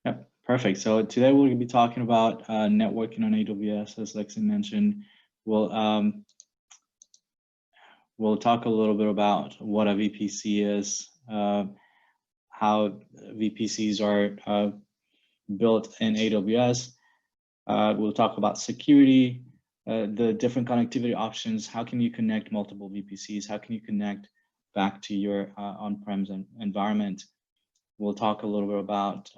Yep, perfect. So today we're going to be talking about networking on AWS, as Lexi mentioned. We'll um, we'll talk a little bit about what a VPC is, how VPCs are built in AWS. We'll talk about security, the different connectivity options. How can you connect multiple VPCs? How can you connect back to your on-premise environment? We'll talk a little bit about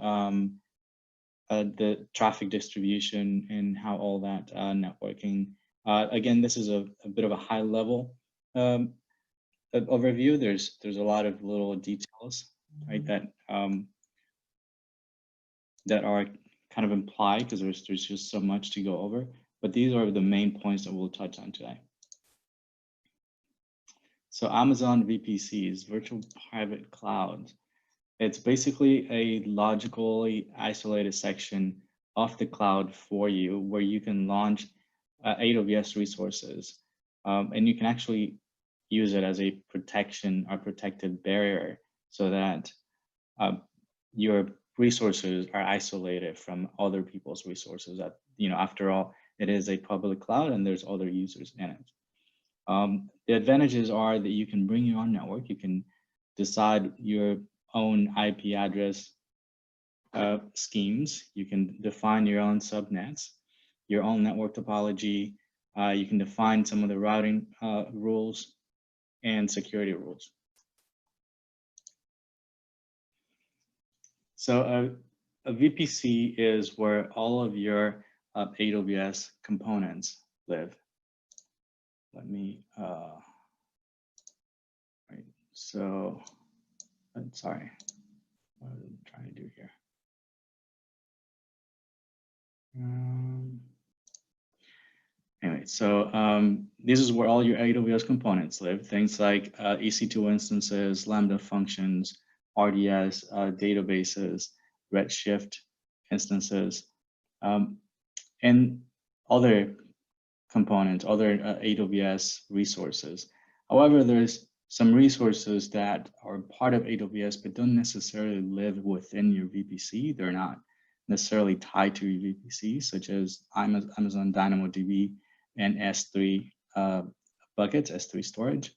the traffic distribution and how all that networking. Again, this is a bit of a high level overview. There's a lot of little details, right, that are kind of implied because there's just so much to go over. But these are the main points that we'll touch on today. So Amazon VPCs, virtual private clouds. It's basically a logically isolated section of the cloud for you where you can launch AWS resources. And you can actually use it as a protection or protected barrier so that your resources are isolated from other people's resources. That, after all, it is a public cloud and there's other users in it. The advantages are that you can bring your own network. You can decide your own IP address schemes. You can define your own subnets, your own network topology. You can define some of the routing rules and security rules. So a VPC is where all of your AWS components live. Let me, right, so, sorry, what am I trying to do here? Anyway, so this is where all your AWS components live. Things like EC2 instances, Lambda functions, RDS databases, Redshift instances, and other components, other AWS resources. However, there's some resources that are part of AWS but don't necessarily live within your VPC. They're not necessarily tied to your VPC, such as Amazon DynamoDB and S3 buckets, S3 storage.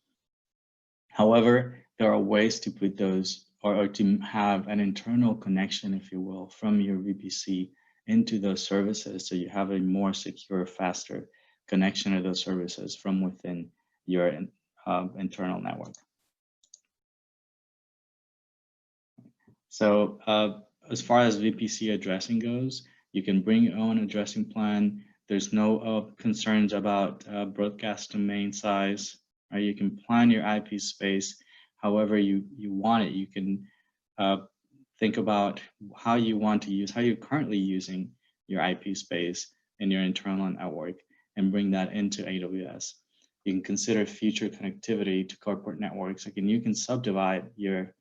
However, there are ways to put those or to have an internal connection, if you will, from your VPC into those services so you have a more secure, faster connection to those services from within your internal network. So as far as VPC addressing goes, you can bring your own addressing plan. There's no concerns about broadcast domain size. Right? You can plan your IP space however you want it. You can think about how you want to use, how you're currently using your IP space in your internal network and bring that into AWS. You can consider future connectivity to corporate networks. Again, you can subdivide your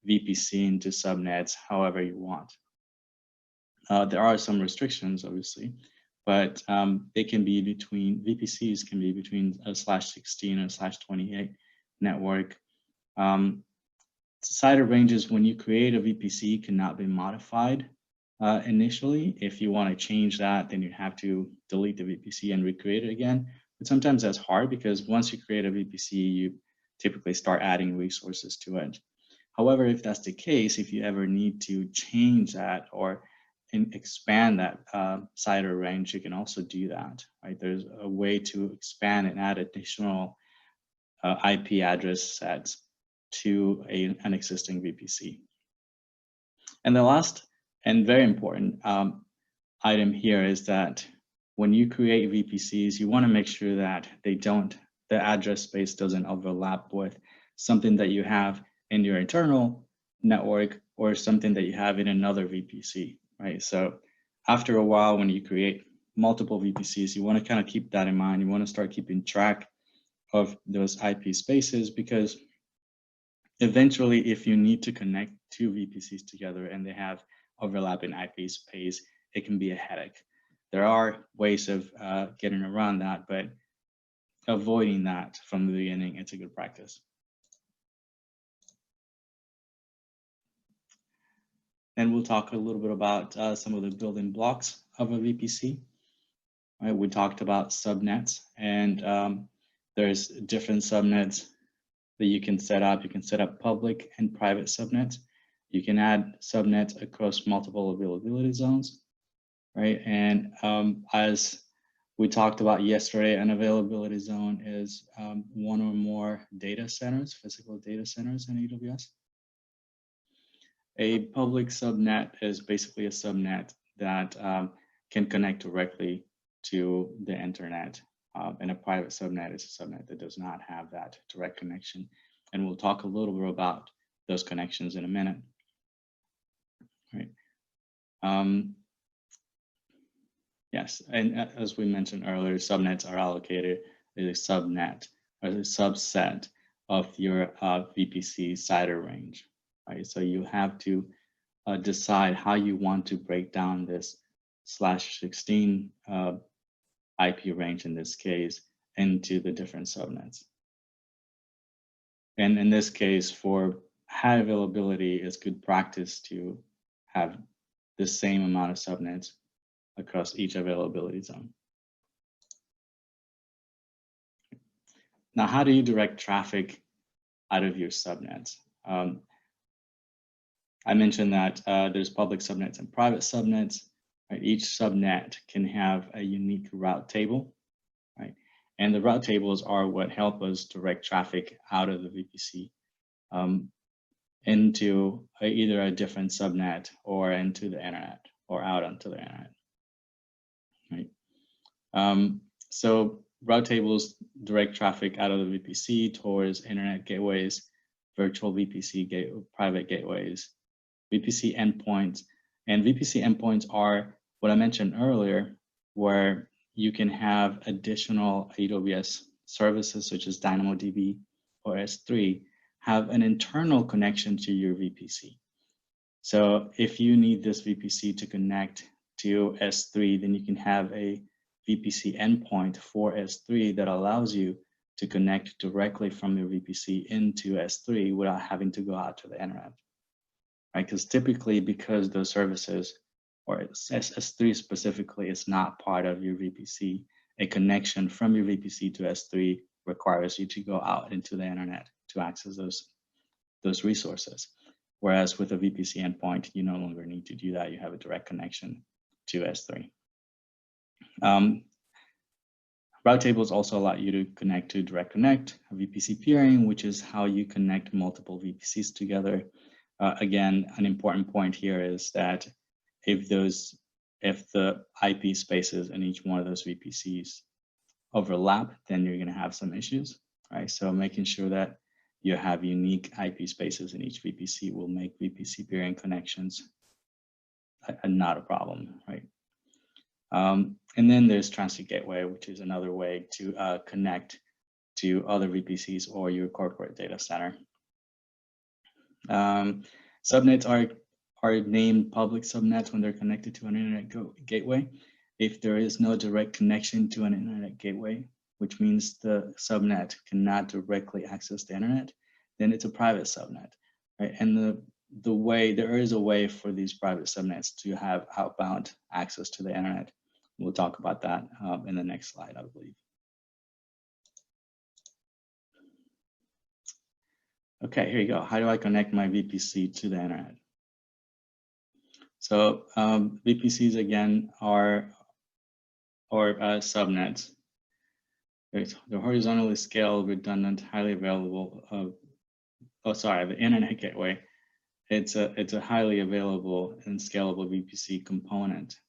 VPC into subnets however you want. There are some restrictions, obviously, but they can be between, VPCs can be between a /16 and /28 network. CIDR ranges, when you create a VPC, cannot be modified initially. If you want to change that, then you have to delete the VPC and recreate it again. But sometimes that's hard because once you create a VPC, you typically start adding resources to it. However, if that's the case, if you ever need to change that or expand that CIDR range, you can also do that, right? There's a way to expand and add additional IP address sets to an existing VPC. And the last and very important item here is that when you create VPCs, you want to make sure that the address space doesn't overlap with something that you have in your internal network or something that you have in another VPC, right? So after a while, when you create multiple VPCs, you want to kind of keep that in mind. You want to start keeping track of those IP spaces because eventually, if you need to connect two VPCs together and they have overlapping IP space, it can be a headache. There are ways of getting around that, but avoiding that from the beginning, it's a good practice. And we'll talk a little bit about some of the building blocks of a VPC. Right, we talked about subnets, and there's different subnets that you can set up. You can set up public and private subnets. You can add subnets across multiple availability zones, right? And as we talked about yesterday, an availability zone is one or more data centers, physical data centers in AWS. A public subnet is basically a subnet that can connect directly to the internet. And a private subnet is a subnet that does not have that direct connection. And we'll talk a little bit about those connections in a minute. Right. Yes, and as we mentioned earlier, subnets are allocated as a subnet or a subset of your VPC CIDR range. Right, so you have to decide how you want to break down this /16 IP range in this case into the different subnets. And in this case, for high availability, it's good practice to have the same amount of subnets across each availability zone. Now, how do you direct traffic out of your subnets? I mentioned that there's public subnets and private subnets. Right? Each subnet can have a unique route table, right? And the route tables are what help us direct traffic out of the VPC into either a different subnet or into the internet or out onto the internet, right? So route tables direct traffic out of the VPC towards internet gateways, virtual VPC private gateways, VPC endpoints. And VPC endpoints are what I mentioned earlier, where you can have additional AWS services such as DynamoDB or S3 have an internal connection to your VPC. So if you need this VPC to connect to S3, then you can have a VPC endpoint for S3 that allows you to connect directly from your VPC into S3 without having to go out to the internet. Right? Because typically, because those services, or S3 specifically, is not part of your VPC, a connection from your VPC to S3 requires you to go out into the internet to access those resources. Whereas with a VPC endpoint, you no longer need to do that. You have a direct connection to S3. Route tables also allow you to connect to direct connect, VPC peering, which is how you connect multiple VPCs together. Again, an important point here is that if the IP spaces in each one of those VPCs overlap, then you're going to have some issues, right? So making sure that you have unique IP spaces in each VPC will make VPC peering connections not a problem, right? And then there's Transit Gateway, which is another way to connect to other VPCs or your corporate data center. Subnets are named public subnets when they're connected to an internet gateway. If there is no direct connection to an internet gateway, which means the subnet cannot directly access the internet, then it's a private subnet, right? And there is a way for these private subnets to have outbound access to the internet. We'll talk about that in the next slide, I believe. Okay, here you go. How do I connect my VPC to the internet? So VPCs again are subnets. They're horizontally scaled, redundant, highly available. The internet gateway. It's a highly available and scalable VPC component,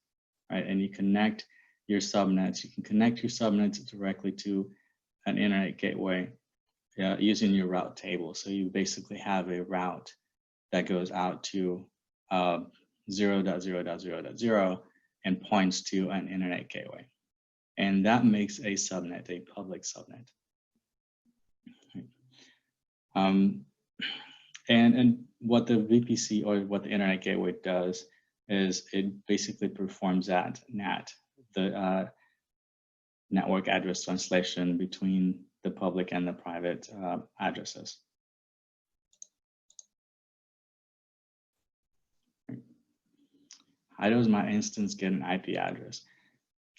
right? And you connect your subnets. You can connect your subnets directly to an internet gateway using your route table. So you basically have a route that goes out to 0.0.0.0 and points to an internet gateway. And that makes a subnet a public subnet. And what the VPC or what the internet gateway does is it basically performs that NAT, the network address translation between the public and the private addresses. how does my instance get an IP address?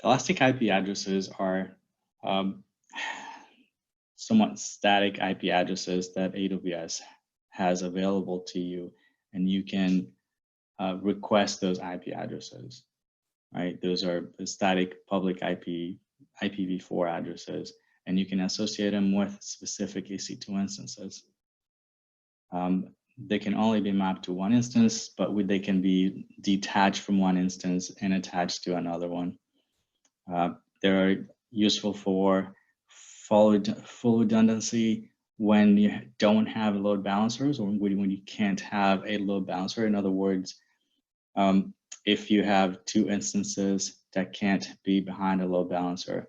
Elastic IP addresses are somewhat static IP addresses that AWS has available to you, and you can request those IP addresses, right? Those are the static public IPv4 addresses, and you can associate them with specific EC2 instances. They can only be mapped to one instance, but they can be detached from one instance and attached to another one. They're useful for full redundancy when you don't have load balancers, or when you can't have a load balancer. In other words, if you have two instances that can't be behind a load balancer,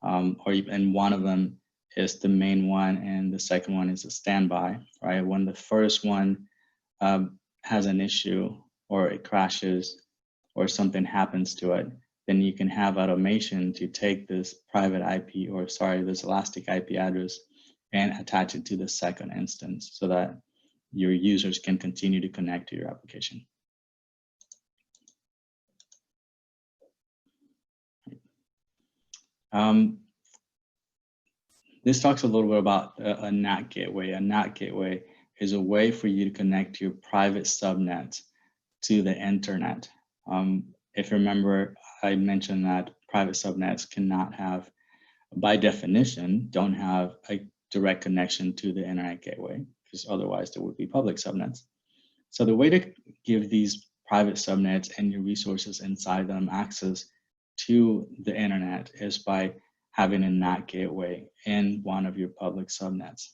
and one of them is the main one and the second one is a standby, right? When the first one has an issue or it crashes or something happens to it, then you can have automation to take this private IP, or sorry, this elastic IP address and attach it to the second instance so that your users can continue to connect to your application. This talks a little bit about a NAT gateway. A NAT gateway is a way for you to connect your private subnet to the internet. If you remember, I mentioned that private subnets cannot have, by definition, don't have a direct connection to the internet gateway, because otherwise there would be public subnets. So the way to give these private subnets and your resources inside them access to the internet is by having a NAT gateway in one of your public subnets.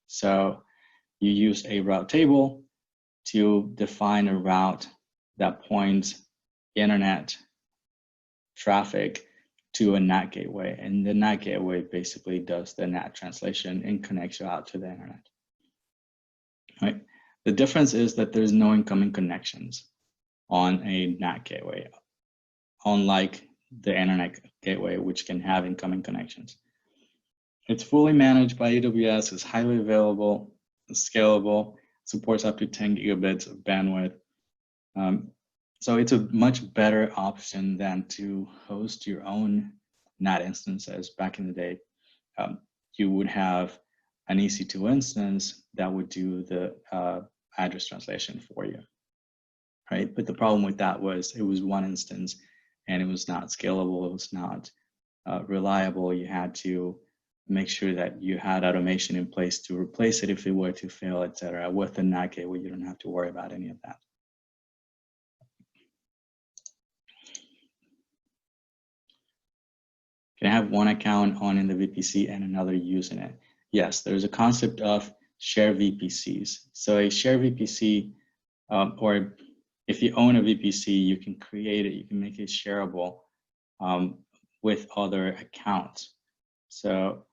So you use a route table to define a route that points internet traffic to a NAT gateway, and the NAT gateway basically does the NAT translation and connects you out to the internet. Right? The difference is that there's no incoming connections on a NAT gateway, unlike the internet gateway, which can have incoming connections. It's fully managed by AWS, it's highly available, it's scalable, supports up to 10 gigabits of bandwidth. So it's a much better option than to host your own NAT instances. Back in the day, you would have an EC2 instance that would do the address translation for you, right? But the problem with that was it was one instance and it was not scalable, it was not reliable. You had to make sure that you had automation in place to replace it if it were to fail, et cetera. With the NAT gateway, you don't have to worry about any of that. Can I have one account on in the VPC and another using it? Yes, there's a concept of shared VPCs. So a shared VPC, or if you own a VPC, you can create it, you can make it shareable with other accounts. So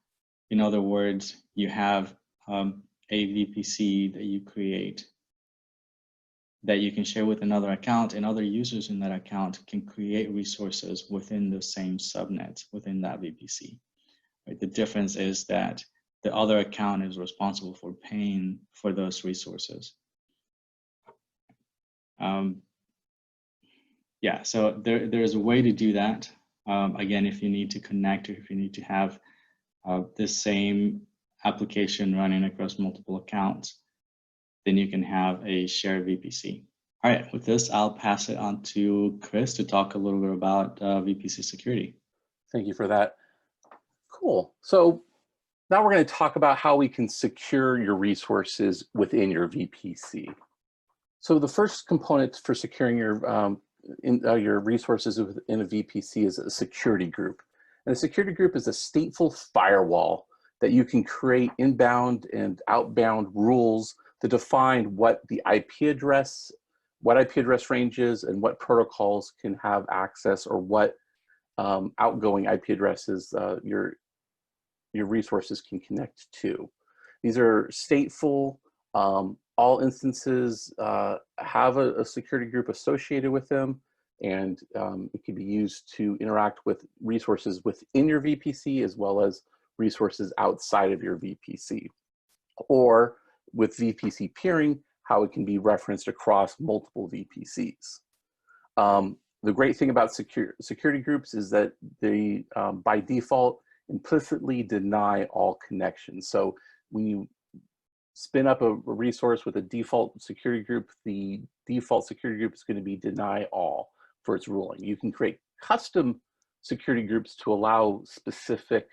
in other words, you have a VPC that you create that you can share with another account, and other users in that account can create resources within the same subnet within that VPC. Right? The difference is that the other account is responsible for paying for those resources. Yeah, so there's a way to do that. Again, if you need to connect, or if you need to have the same application running across multiple accounts, then you can have a shared VPC. All right, with this, I'll pass it on to Chris to talk a little bit about VPC security. Thank you for that. Cool. So now we're going to talk about how we can secure your resources within your VPC. So the first component for securing your resources within a VPC is a security group. And a security group is a stateful firewall that you can create inbound and outbound rules to define what IP address ranges and what protocols can have access, or what outgoing IP addresses your resources can connect to. These are stateful. All instances have a security group associated with them, and it can be used to interact with resources within your VPC as well as resources outside of your VPC. Or with VPC peering, how it can be referenced across multiple VPCs. The great thing about security groups is that they, by default, implicitly deny all connections. So when you spin up a resource with a default security group, the default security group is going to be deny all for its ruling. You can create custom security groups to allow specific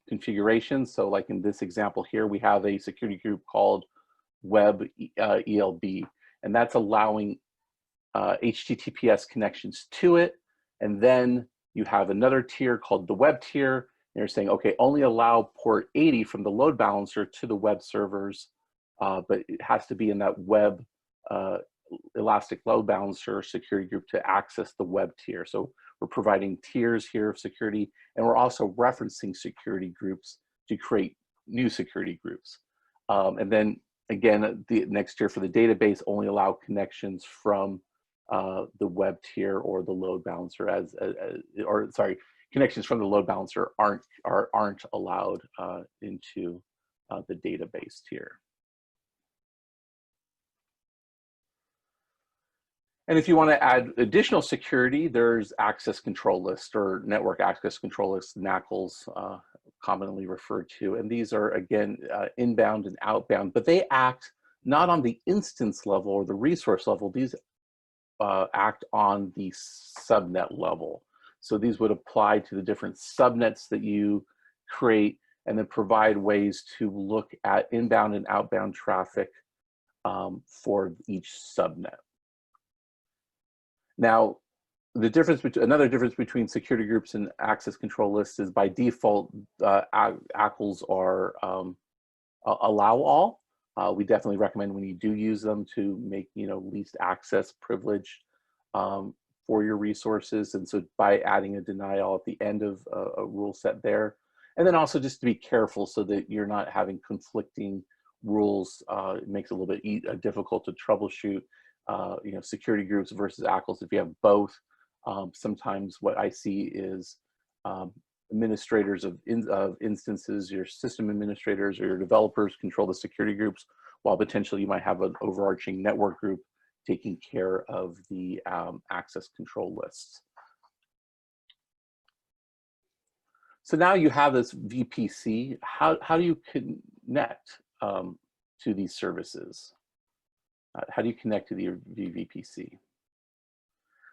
configurations. So like in this example here, we have a security group called Web ELB, and that's allowing HTTPS connections to it. And then you have another tier called the web tier. And you're saying, okay, only allow port 80 from the load balancer to the web servers, but it has to be in that web elastic load balancer security group to access the web tier. So we're providing tiers here of security, and we're also referencing security groups to create new security groups. And then again, the next tier for the database only allow connections from the web tier or the load balancer or sorry, connections from the load balancer aren't allowed into the database tier. And if you want to add additional security, there's access control list or network access control list, NACLs, commonly referred to. And these are, again, inbound and outbound, but they act not on the instance level or the resource level. These act on the subnet level. So these would apply to the different subnets that you create, and then provide ways to look at inbound and outbound traffic for each subnet. Now, another difference between security groups and access control lists is by default, ACLs are allow all. We definitely recommend when you do use them to make least access privilege for your resources. And so by adding a deny all at the end of a rule set there, and then also just to be careful so that you're not having conflicting rules. It makes it a little bit difficult to troubleshoot. Security groups versus ACLs. If you have both, sometimes what I see is administrators of instances, your system administrators or your developers control the security groups, while potentially you might have an overarching network group taking care of the access control lists. So now you have this VPC. How do you connect to these services? How do you connect to the VPC?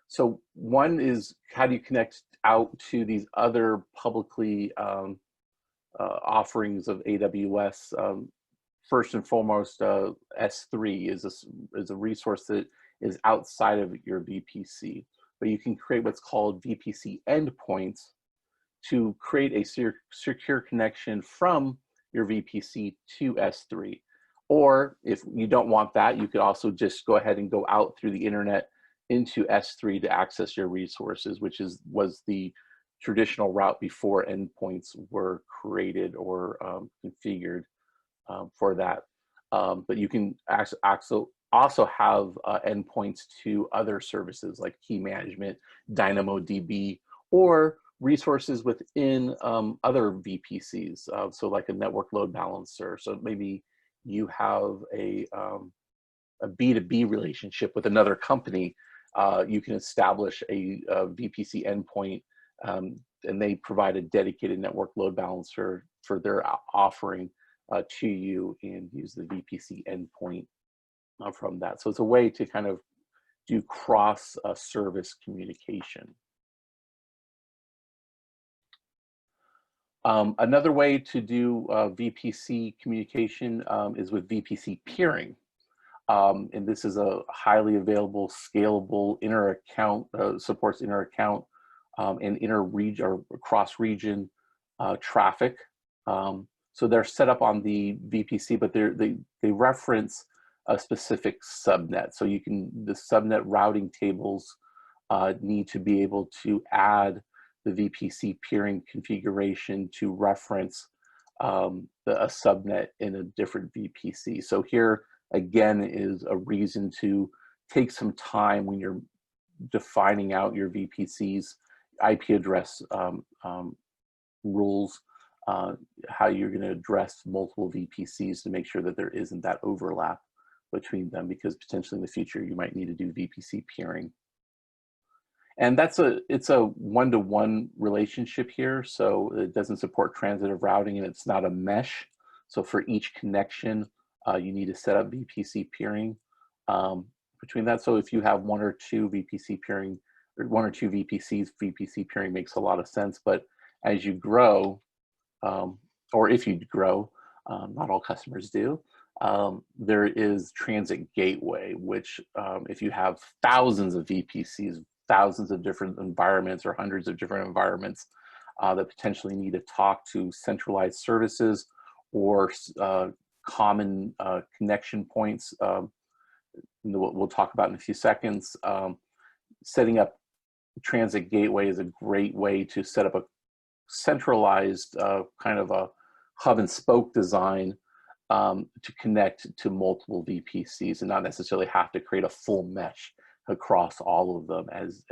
So one is, how do you connect out to these other publicly offerings of AWS? First and foremost, S3 is a resource that is outside of your VPC, but you can create what's called VPC endpoints to create a secure connection from your VPC to S3. Or if you don't want that, you could also just go ahead and go out through the internet into S3 to access your resources, which was the traditional route before endpoints were created or configured for that. But you can also have endpoints to other services like key management, DynamoDB, or resources within other VPCs. So like a network load balancer. So maybe you have a B2B relationship with another company. You can establish a VPC endpoint, and they provide a dedicated network load balancer for their offering to you, and use the VPC endpoint from that. So it's a way to kind of do cross service communication. Another way to do VPC communication is with VPC peering. And this is a highly available, scalable inter-account, supports inter-account and inter-region or cross-region traffic. So they're set up on the VPC, but they reference a specific subnet. So you can, the subnet routing tables need to be able to add the VPC peering configuration to reference a subnet in a different VPC. So here, again, is a reason to take some time when you're defining out your VPC's IP address rules, how you're going to address multiple VPCs to make sure that there isn't that overlap between them, because potentially in the future you might need to do VPC peering. And it's a one-to-one relationship here. So it doesn't support transitive routing and it's not a mesh. So for each connection, you need to set up VPC peering between that. So if you have one or two VPC peering, or one or two VPCs, VPC peering makes a lot of sense. But as you grow, or if you grow, not all customers do, there is transit gateway, which if you have thousands of VPCs, thousands of different environments or hundreds of different environments that potentially need to talk to centralized services or common connection points, we'll talk about in a few seconds. Setting up transit gateway is a great way to set up a centralized kind of a hub and spoke design to connect to multiple VPCs and not necessarily have to create a full mesh across all of them as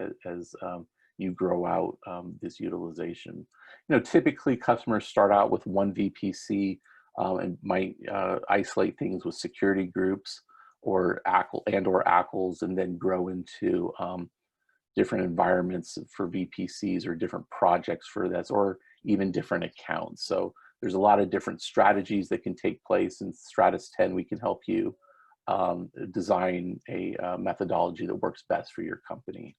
you grow out this utilization. You know, typically customers start out with one VPC and might isolate things with security groups or ACLs and then grow into different environments for VPCs or different projects for this, or even different accounts. So there's a lot of different strategies that can take place. In Stratus 10, we can help you design a methodology that works best for your company.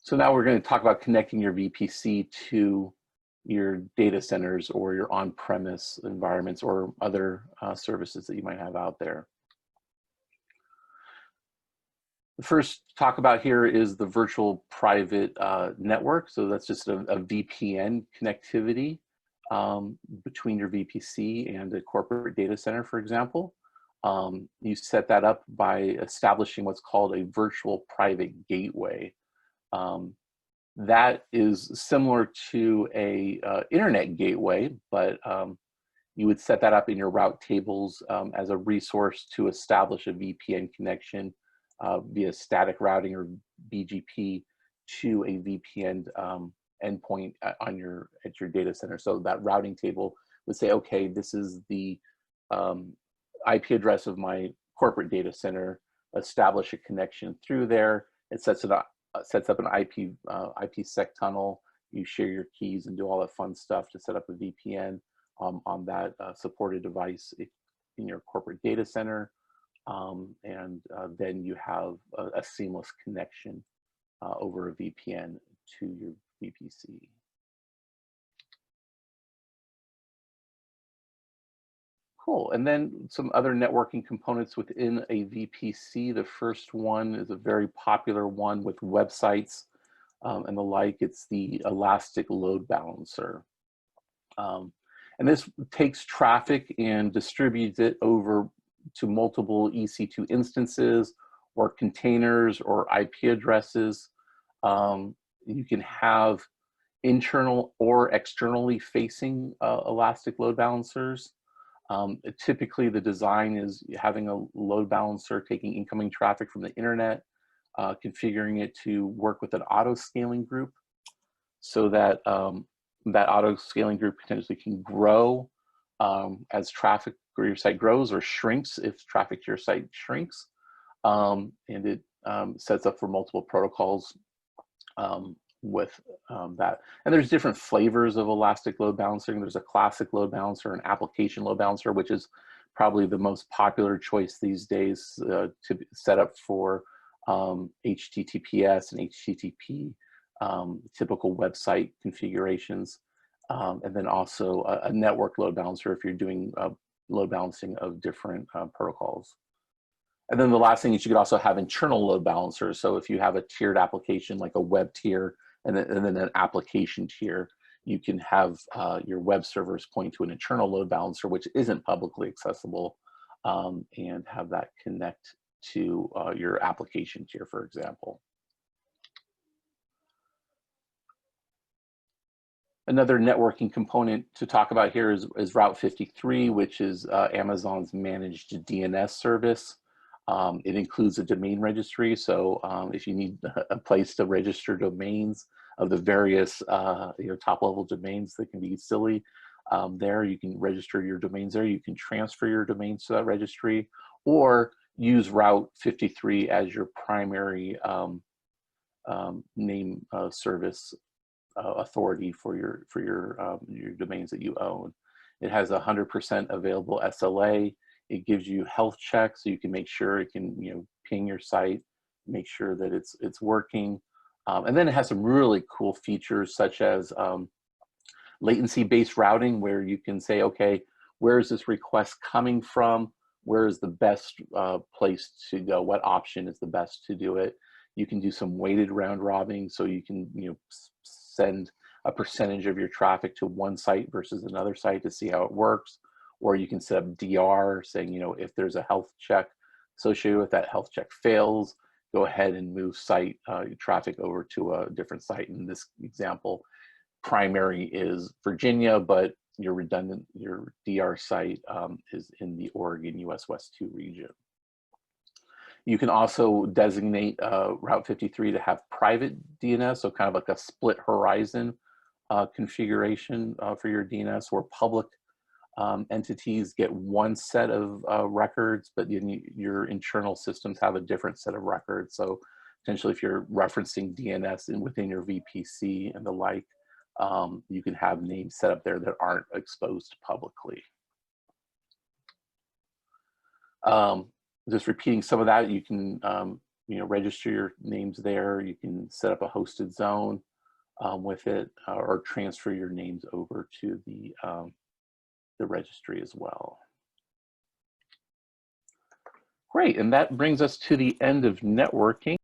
So now we're going to talk about connecting your VPC to your data centers or your on-premise environments or other services that you might have out there. The first talk about here is the virtual private network. So that's just a VPN connectivity between your VPC and a corporate data center, for example. You set that up by establishing what's called a virtual private gateway. That is similar to a internet gateway, but you would set that up in your route tables as a resource to establish a VPN connection via static routing or BGP to a VPN endpoint at your data center. So that routing table would say, okay, this is the IP address of my corporate data center. Establish a connection through there. It sets up an IPsec tunnel. You share your keys and do all that fun stuff to set up a VPN on that supported device in your corporate data center. Then you have a seamless connection over a VPN to your VPC. Cool, and then some other networking components within a VPC. The first one is a very popular one with websites and the like. It's the Elastic Load Balancer. And this takes traffic and distributes it over to multiple EC2 instances or containers or IP addresses. You can have internal or externally facing Elastic Load Balancers. Typically the design is having a load balancer taking incoming traffic from the internet, configuring it to work with an auto scaling group so that that auto scaling group potentially can grow as traffic or your site grows, or shrinks if traffic to your site shrinks. And it sets up for multiple protocols with that. And there's different flavors of Elastic Load Balancing. There's a classic load balancer, an application load balancer, which is probably the most popular choice these days to set up for HTTPS and HTTP typical website configurations. And then also a network load balancer if you're doing load balancing of different protocols. And then the last thing is you could also have internal load balancers. So if you have a tiered application like a web tier and then an application tier, you can have your web servers point to an internal load balancer, which isn't publicly accessible, and have that connect to your application tier, for example. Another networking component to talk about here is Route 53, which is Amazon's managed DNS service. It includes a domain registry. So if you need a place to register domains of the various top level domains that can be silly, there you can register your domains there. You can transfer your domains to that registry, or use Route 53 as your primary name service authority for your domains that you own. It has 100% available SLA. It gives you health checks, so you can make sure it can ping your site, make sure that it's working. And then it has some really cool features such as latency-based routing, where you can say, okay, where is this request coming from? Where is the best place to go? What option is the best to do it? You can do some weighted round robin, so you can send a percentage of your traffic to one site versus another site to see how it works. Or you can set up DR, saying if there's a health check associated with that, health check fails, go ahead and move site traffic over to a different site. In this example, primary is Virginia, but your DR site is in the Oregon US West 2 region. You can also designate Route 53 to have private DNS, so kind of like a split horizon configuration for your DNS, where public entities get one set of records, but your internal systems have a different set of records. So potentially if you're referencing DNS within your VPC and the like, you can have names set up there that aren't exposed publicly. Just repeating some of that, you can register your names there. You can set up a hosted zone with it, or transfer your names over to the registry as well. Great, and that brings us to the end of networking.